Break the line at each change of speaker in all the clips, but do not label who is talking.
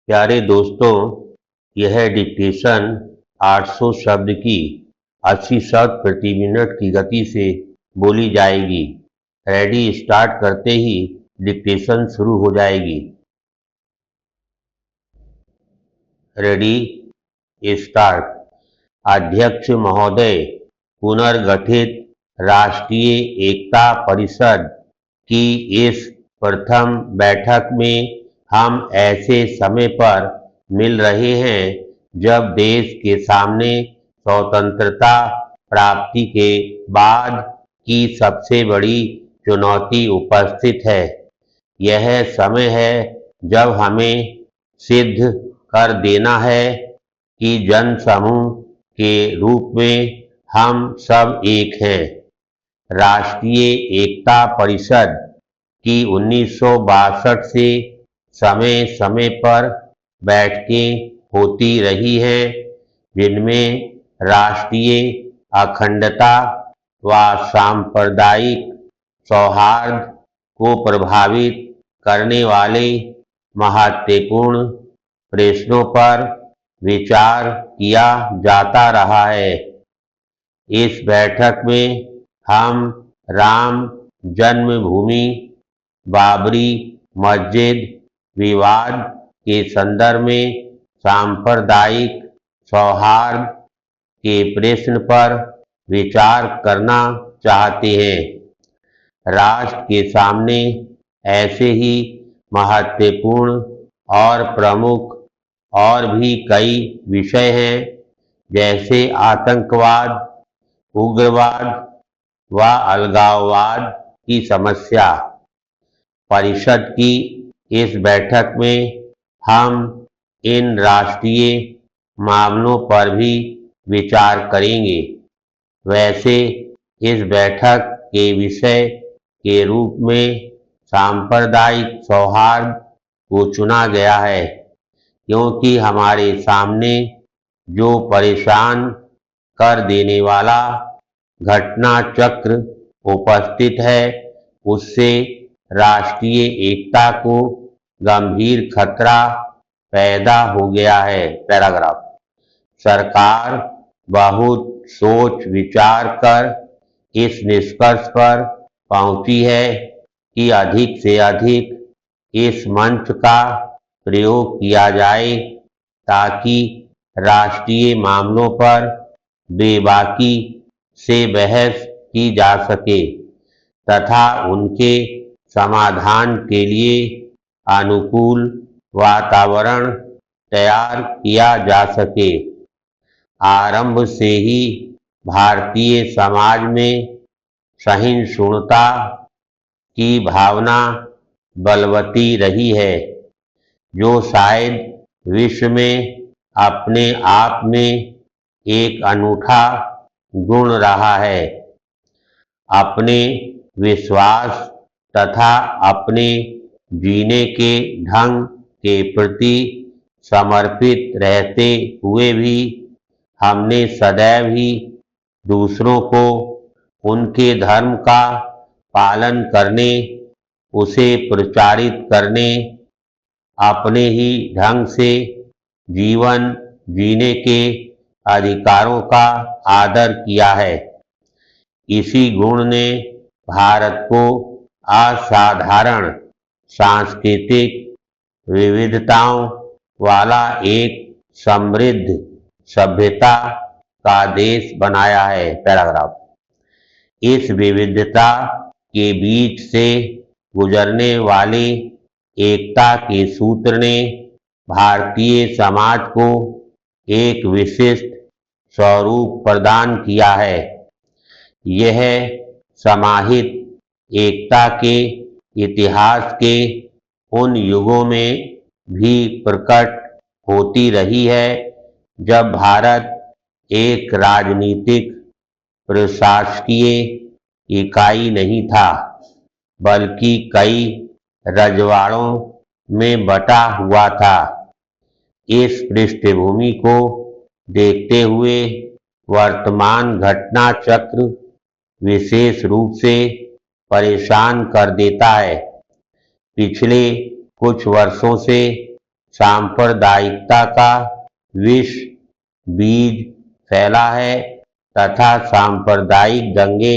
प्यारे दोस्तों, यह डिक्टेशन 800 शब्द की 80 शब्द प्रति मिनट की गति से बोली जाएगी। रेडी स्टार्ट करते ही डिक्टेशन शुरू हो जाएगी। Ready start. अध्यक्ष महोदय, पुनर्गठित राष्ट्रीय एकता परिषद की इस प्रथम बैठक में हम ऐसे समय पर मिल रहे हैं जब देश के सामने स्वतंत्रता प्राप्ति के बाद की सबसे बड़ी चुनौती उपस्थित है। यह समय है जब हमें सिद्ध कर देना है कि जनसमूह के रूप में हम सब एक हैं। राष्ट्रीय एकता परिषद की 1962 से समय समय पर बैठकें होती रही हैं, जिनमें राष्ट्रीय अखंडता व सांप्रदायिक सौहार्द को प्रभावित करने वाले महत्वपूर्ण प्रश्नों पर विचार किया जाता रहा है। इस बैठक में हम राम जन्मभूमि बाबरी मस्जिद विवाद के संदर्भ में सांप्रदायिक सौहार्द के प्रश्न पर विचार करना चाहते हैं। राष्ट्र के सामने ऐसे ही महत्वपूर्ण और प्रमुख और भी कई विषय हैं, जैसे आतंकवाद, उग्रवाद व अलगाववाद की समस्या। परिषद की इस बैठक में हम इन राष्ट्रीय मामलों पर भी विचार करेंगे। वैसे इस बैठक के विषय के रूप में सांप्रदायिक सौहार्द को चुना गया है, क्योंकि हमारे सामने जो परेशान कर देने वाला घटना चक्र उपस्थित है, उससे राष्ट्रीय एकता को गंभीर खतरा पैदा हो गया है। पैराग्राफ। सरकार बहुत सोच विचार कर इस निष्कर्ष पर पहुंची है कि अधिक से अधिक इस मंच का प्रयोग किया जाए ताकि राष्ट्रीय मामलों पर बेबाकी से बहस की जा सके तथा उनके समाधान के लिए अनुकूल वातावरण तैयार किया जा सके। आरंभ से ही भारतीय समाज में सहिष्णुता की भावना बलवती रही है, जो शायद विश्व में अपने आप में एक अनूठा गुण रहा है। अपने विश्वास तथा अपने जीने के ढंग के प्रति समर्पित रहते हुए भी हमने सदैव ही दूसरों को उनके धर्म का पालन करने, उसे प्रचारित करने, अपने ही ढंग से जीवन जीने के अधिकारों का आदर किया है। इसी गुण ने भारत को असाधारण सांस्कृतिक विविधताओं वाला एक समृद्ध सभ्यता का देश बनाया है। पैराग्राफ। इस विविधता के बीच से गुजरने वाले एकता के सूत्र ने भारतीय समाज को एक विशिष्ट स्वरूप प्रदान किया है। यह समाहित एकता के इतिहास के उन युगों में भी प्रकट होती रही है जब भारत एक राजनीतिक प्रशासकीय इकाई नहीं था, बल्कि कई रजवाड़ों में बटा हुआ था। इस पृष्ठभूमि को देखते हुए वर्तमान घटना चक्र विशेष रूप से परेशान कर देता है। पिछले कुछ वर्षों से सांप्रदायिकता का विष बीज फैला है तथा सांप्रदायिक दंगे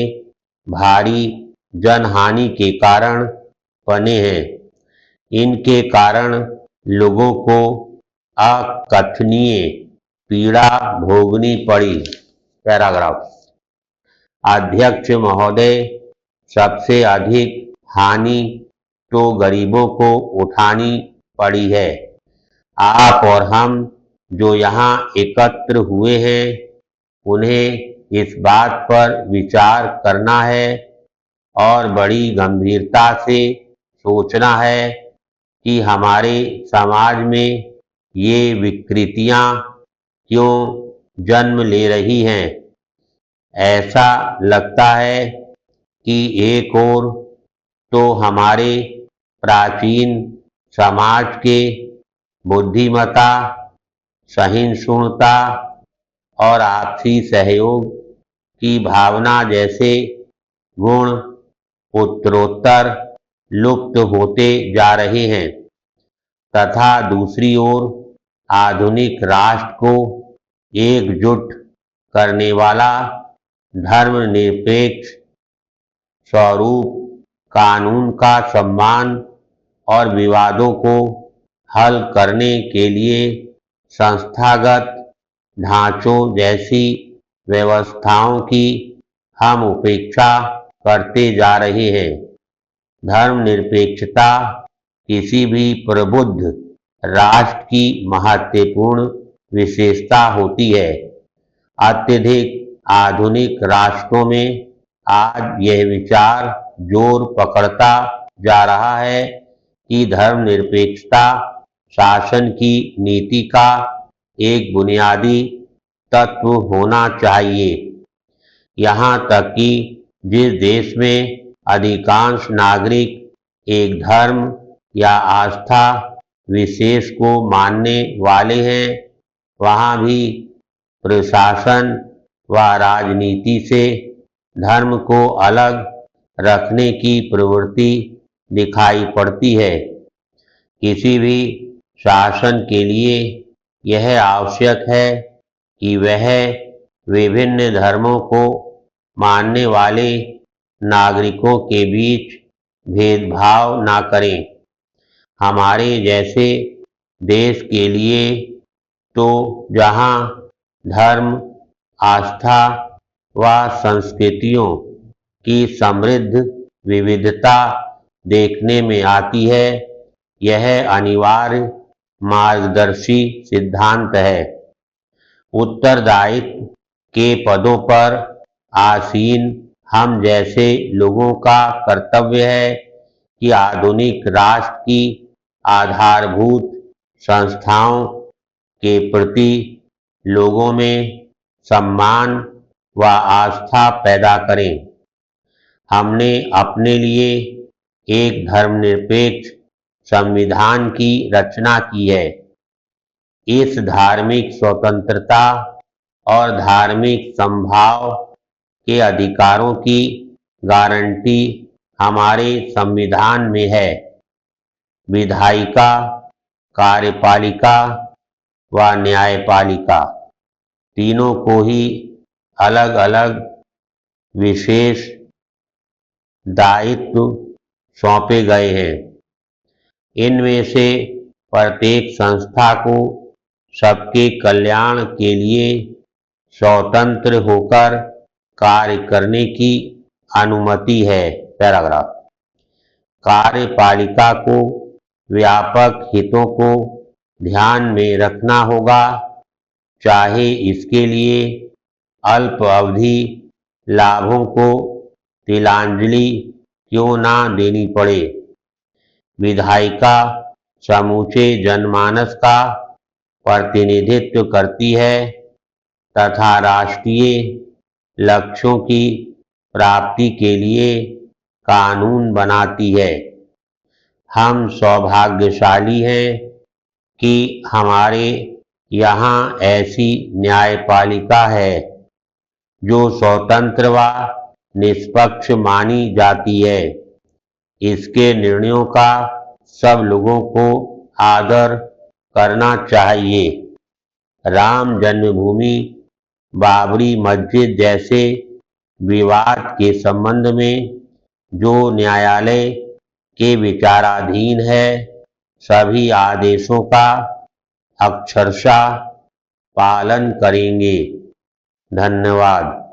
भारी जनहानि के कारण बने हैं। इनके कारण लोगों को अकथनीय पीड़ा भोगनी पड़ी। पैराग्राफ। अध्यक्ष महोदय, सबसे अधिक हानि तो गरीबों को उठानी पड़ी है। आप और हम जो यहाँ एकत्र हुए हैं, उन्हें इस बात पर विचार करना है और बड़ी गंभीरता से सोचना है कि हमारे समाज में ये विकृतियाँ क्यों जन्म ले रही हैं। ऐसा लगता है कि एक ओर तो हमारे प्राचीन समाज के बुद्धिमत्ता, सहिष्णुता और आपसी सहयोग की भावना जैसे गुण उत्तरोत्तर लुप्त होते जा रहे हैं तथा दूसरी ओर आधुनिक राष्ट्र को एकजुट करने वाला धर्मनिरपेक्ष स्वरूप कानून का सम्मान और विवादों को हल करने के लिए संस्थागत ढांचों जैसी व्यवस्थाओं की हम उपेक्षा करते जा रहे हैं। धर्मनिरपेक्षता किसी भी प्रबुद्ध राष्ट्र की महत्वपूर्ण विशेषता होती है। अत्यधिक आधुनिक राष्ट्रों में आज यह विचार जोर पकड़ता जा रहा है कि धर्मनिरपेक्षता शासन की नीति का एक बुनियादी तत्व होना चाहिए। यहाँ तक कि जिस देश में अधिकांश नागरिक एक धर्म या आस्था विशेष को मानने वाले हैं, वहाँ भी प्रशासन व राजनीति से धर्म को अलग रखने की प्रवृत्ति दिखाई पड़ती है। किसी भी शासन के लिए यह आवश्यक है कि वह विभिन्न धर्मों को मानने वाले नागरिकों के बीच भेदभाव न करें। हमारे जैसे देश के लिए तो जहाँ धर्म, आस्था व संस्कृतियों की समृद्ध विविधता देखने में आती है, यह अनिवार्य मार्गदर्शी सिद्धांत है। उत्तरदायित्व के पदों पर आसीन हम जैसे लोगों का कर्तव्य है कि आधुनिक राष्ट्र की आधारभूत संस्थाओं के प्रति लोगों में सम्मान व आस्था पैदा करें। हमने अपने लिए एक धर्मनिरपेक्ष संविधान की रचना की है। इस धार्मिक स्वतंत्रता और धार्मिक समभाव के अधिकारों की गारंटी हमारे संविधान में है। विधायिका, कार्यपालिका व न्यायपालिका तीनों को ही अलग अलग विशेष दायित्व सौंपे गए हैं। इनमें से प्रत्येक संस्था को सबके कल्याण के लिए स्वतंत्र होकर कार्य करने की अनुमति है। पैराग्राफ। कार्यपालिका को व्यापक हितों को ध्यान में रखना होगा, चाहे इसके लिए अल्प अवधि लाभों को तिलांजलि क्यों ना देनी पड़े। विधायिका समूचे जनमानस का प्रतिनिधित्व करती है तथा राष्ट्रीय लक्ष्यों की प्राप्ति के लिए कानून बनाती है। हम सौभाग्यशाली हैं कि हमारे यहाँ ऐसी न्यायपालिका है जो स्वतंत्र व निष्पक्ष मानी जाती है। इसके निर्णयों का सब लोगों को आदर करना चाहिए। राम जन्मभूमि, बाबरी मस्जिद जैसे विवाद के संबंध में जो न्यायालय के विचाराधीन है, सभी आदेशों का अक्षरशः पालन करेंगे। धन्यवाद।